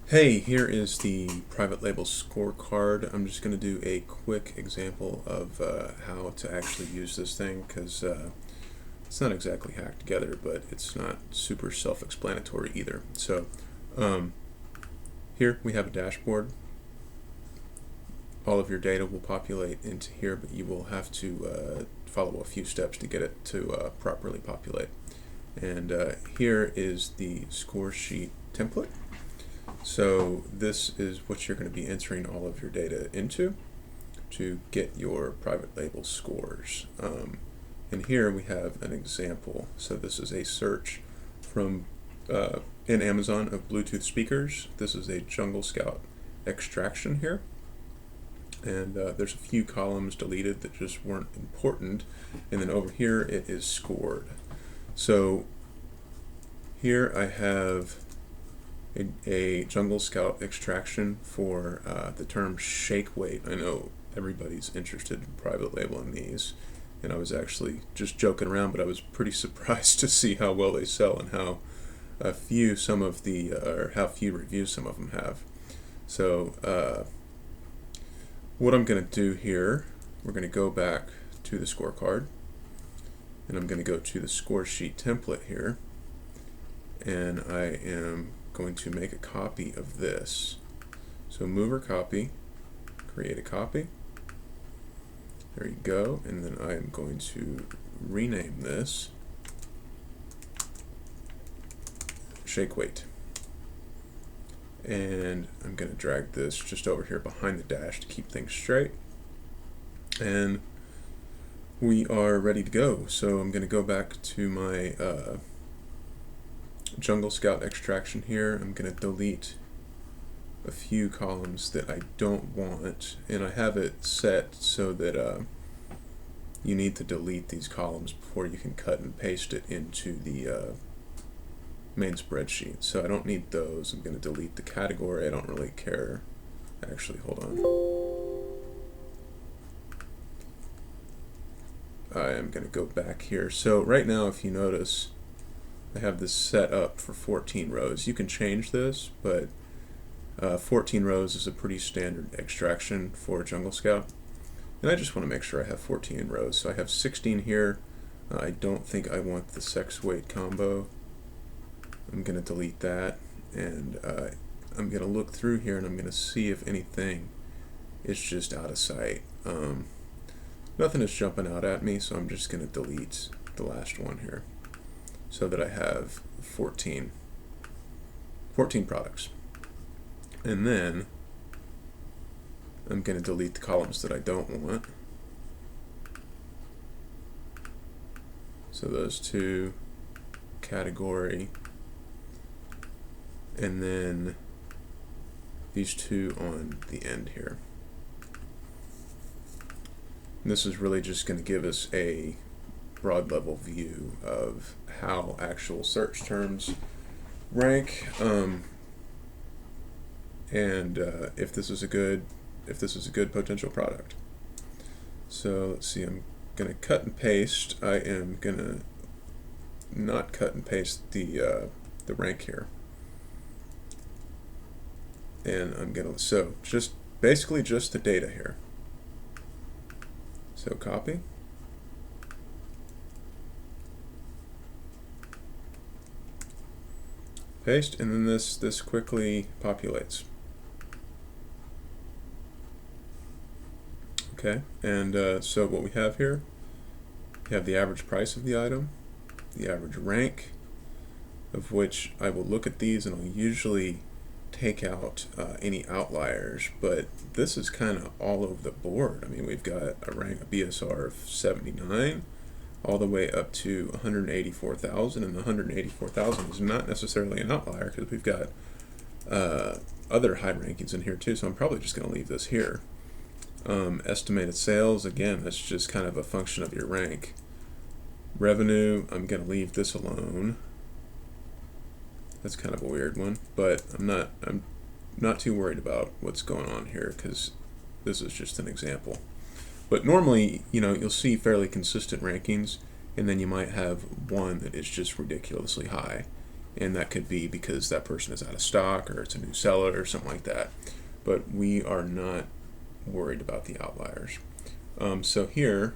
Hey, here is the private label scorecard. I'm just going to do a quick example of how to actually use this thing because it's not exactly hacked together, but it's not super self-explanatory either. So um, here we have a dashboard. All of your data will populate into here, but you will have to follow a few steps to get it to properly populate. And here is the score sheet template. So this is what you're going to be entering all of your data into to get your private label scores. And here we have an example. So this is a search from in Amazon of Bluetooth speakers. This is a Jungle Scout extraction here. And there's a few columns deleted that just weren't important. And then over here it is scored. So here I have a Jungle Scout extraction for the term shake weight. I know everybody's interested in private labeling these, and I was actually just joking around, but I was pretty surprised to see how well they sell and how few some of the or how few reviews some of them have. So what I'm going to do here, we're going to go back to the scorecard, and I'm going to go to the score sheet template here, and I am going to make a copy of this. So mover copy, create a copy. There you go. And then I am going to rename this shake weight. And I'm going to drag this just over here behind the dash to keep things straight. And we are ready to go. So I'm going to go back to my Jungle Scout extraction here. I'm going to delete a few columns that I don't want, and I have it set so that you need to delete these columns before you can cut and paste it into the main spreadsheet. So I don't need those. I'm going to delete the category. I don't really care. Actually, hold on. I am going to go back here. So right now, if you notice, I have this set up for 14 rows. You can change this, but 14 rows is a pretty standard extraction for Jungle Scout. And I just want to make sure I have 14 rows. So I have 16 here. I don't think I want the sex weight combo. I'm going to delete that, and I'm going to look through here and I'm going to see if anything is just out of sight. Nothing is jumping out at me, so I'm just going to delete the last one here, so that I have 14 products. And then I'm going to delete the columns that I don't want. So those two, category, and then these two on the end here. And this is really just going to give us a broad level view of how actual search terms rank, and if this is a good potential product. So let's see, I'm going to cut and paste. I am going to not cut and paste the rank here, and I'm going to, so just basically just the data here. So copy, paste, and then this quickly populates. Okay, and so what we have here, we have the average price of the item, the average rank, of which I will look at these and I'll usually take out any outliers, but this is kind of all over the board. I mean, we've got a rank, a BSR of 79, all the way up to 184,000, and the 184,000 is not necessarily an outlier because we've got other high rankings in here too, so I'm probably just going to leave this here. Estimated sales, again, that's just kind of a function of your rank. Revenue, I'm going to leave this alone. That's kind of a weird one, but I'm not too worried about what's going on here because this is just an example. But normally, you know, you'll see fairly consistent rankings, and then you might have one that is just ridiculously high. and that could be because that person is out of stock or it's a new seller or something like that. But we are not worried about the outliers. So here,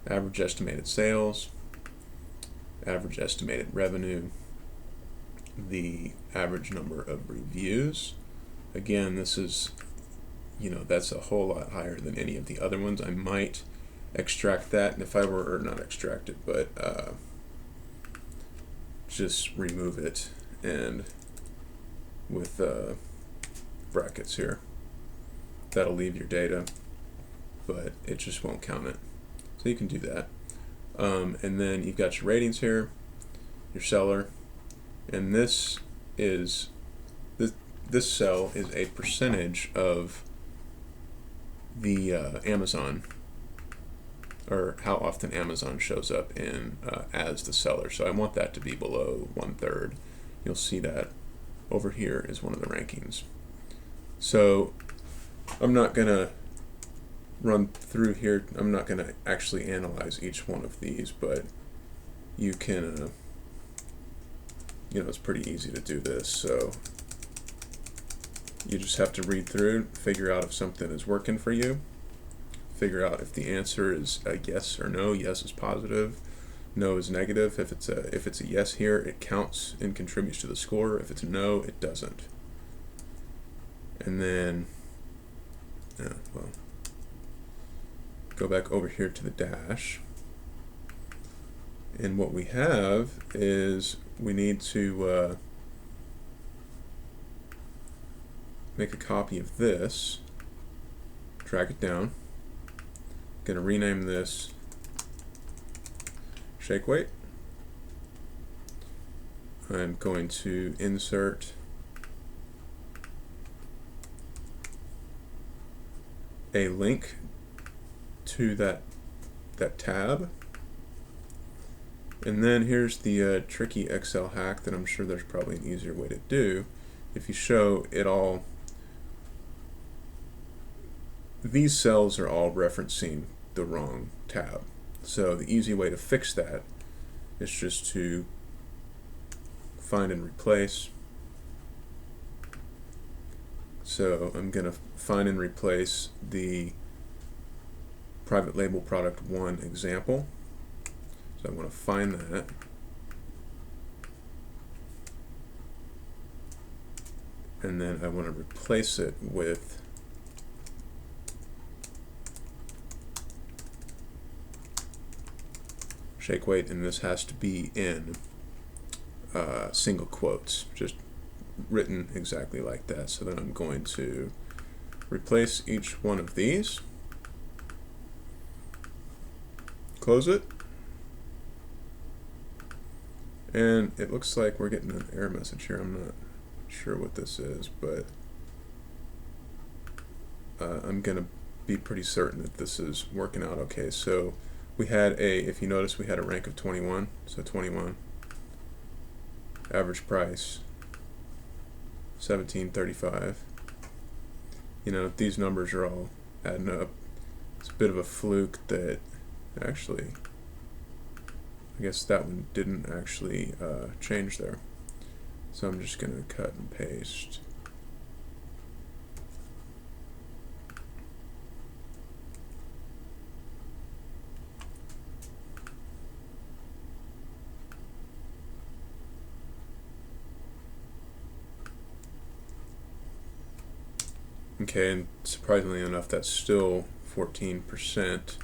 average estimated sales, average estimated revenue, the average number of reviews. Again, this is, that's a whole lot higher than any of the other ones. I might extract that, and if I were, or not extract it, but just remove it, and with brackets here, that'll leave your data, but it just won't count it. So you can do that. And then you've got your ratings here, your seller, and this cell is a percentage of the Amazon, or how often Amazon shows up in as the seller. So I want that to be below 1/3. You'll see that over here is one of the rankings. So I'm not going to run through here. I'm not going to actually analyze each one of these, but you can, it's pretty easy to do this. So you just have to read through, figure out if something is working for you, figure out if the answer is a yes or no. Yes is positive, no is negative. If it's a yes here, it counts and contributes to the score. If it's a no, it doesn't. And then, go back over here to the dash. And what we have is we need to make a copy of this, drag it down. I'm going to rename this shake weight. I'm going to insert a link to that tab. And then here's the tricky Excel hack that I'm sure there's probably an easier way to do. If you show it all, these cells are all referencing the wrong tab. So the easy way to fix that is just to find and replace. So I'm going to find and replace the private label product 1 example. So I want to find that. And then I want to replace it with shake weight, and this has to be in single quotes, just written exactly like that. So then I'm going to replace each one of these, close it, and it looks like we're getting an error message here. I'm not sure what this is, but I'm going to be pretty certain that this is working out okay. So we had if you notice, we had a rank of 21, so 21, average price $17.35. These numbers are all adding up. It's a bit of a fluke that actually, I guess that one didn't actually change there. So I'm just going to cut and paste. Okay, and surprisingly enough, that's still 14%,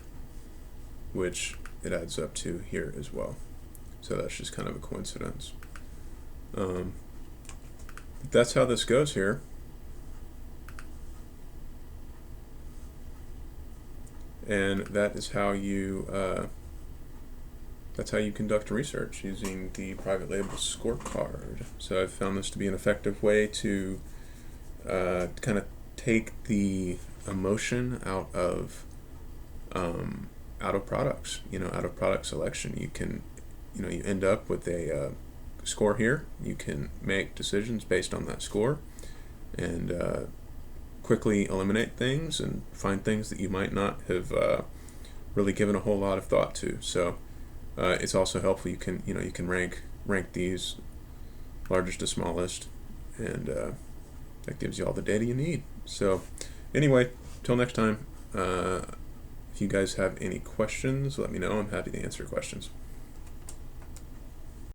which it adds up to here as well. So that's just kind of a coincidence. That's how this goes here. And that is how you conduct research using the private label scorecard. So I've found this to be an effective way to kind of take the emotion out of products, out of product selection. You can, you end up with a score here. You can make decisions based on that score, and quickly eliminate things and find things that you might not have really given a whole lot of thought to. So it's also helpful. You can rank these largest to smallest, and that gives you all the data you need. So anyway, till next time, if you guys have any questions, let me know. I'm happy to answer questions.